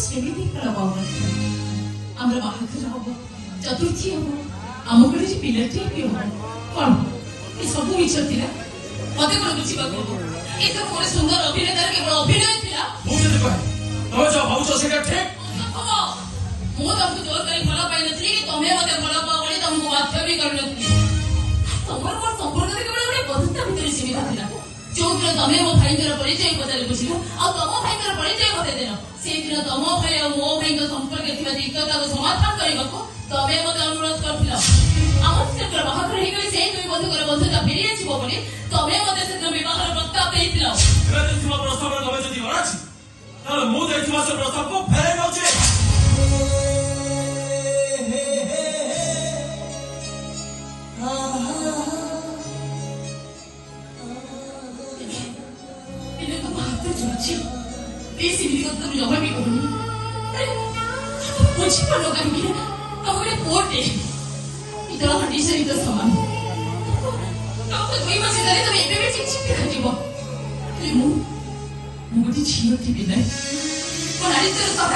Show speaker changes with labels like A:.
A: ସେମିତି ଫଳ ପାଉନଥିଲା। ଆମର ବାହାଘର ହବ, ଚତୁର୍ଥୀ ହବ, ଆମ ଘରେ ଯେ ପିଲାଟିଏ ବି ହବ। କଣ ଏସବୁ ମିଛ ଥିଲା? ମତେ କଣ ବୁଝିବାକୁ ହବ? ଏସବୁ ଗୋଟେ ସୁନ୍ଦର ଅଭିନେତାର କେବଳ ଅଭିନୟ ଥିଲା।
B: ମୁଁ ଯଦି କହେ ତମେ ଯାହା ଭାବୁଛ ସେଇଟା ଠିକ।
A: ମୁଁ ତମକୁ ଜୋର କରି ଭଲ ପାଇନଥିଲି କି ତମେ ମତେ ଭଲ ପାଅ ବୋଲି ତମକୁ ବାଧ୍ୟ ବି କରିନଥିଲି। ତମର ମୋର ସମ୍ପର୍କରେ କେବଳ ଗୋଟେ ବନ୍ଧୁତା ଭିତରେ ସୀମିତ ଥିଲା। ଯୋଉଦିନ ତମେ ମୋ ଭାଇଙ୍କର ପରିଚୟ ପଚାରି ବୁଝିଲ ଆଉ ତମ ଭାଇଙ୍କର ପରିଚୟ ବତେଇ ଦେଲ, ସେଇଦିନ ତମ ଭାଇ ଆଉ ମୋ ଭାଇଙ୍କ ସମ୍ପର୍କରେ ଥିବା ତିକ୍ତତାକୁ ସମାଧାନ କରିବାକୁ ତମେ ମତେ ଅନୁରୋଧ କରିଥିଲ। ଆମ ସେଦିନ ବାହାଘର ହେଇଗଲେ ସେଇ ଦୁଇ ବନ୍ଧୁଙ୍କର ବନ୍ଧୁତା ଫେରି ଆସିବ ବୋଲି ତମେ ମତେ ସେଦିନ ବିବାହର ପ୍ରସ୍ତାବ ଦେଇଥିଲ।
B: ଦେଇଥିବା ପ୍ରସ୍ତାବରେ ତମେ ଯଦି ଅଣାଛି ତାହେଲେ ମୁଁ ଦେଇଥିବା ସେ ପ୍ରସ୍ତାବକୁ ଫେରାଇ ନେଉଛି। जमा भी करूंगी मुझे पर लोग कहेंगे अब मेरे कोर्ट है इतना हड्डी से इतना सामान अब तो कोई मजे करे तो मैं भी चिपचिप के खाती हूँ मुझे छीनो की बिना और नारी तेरे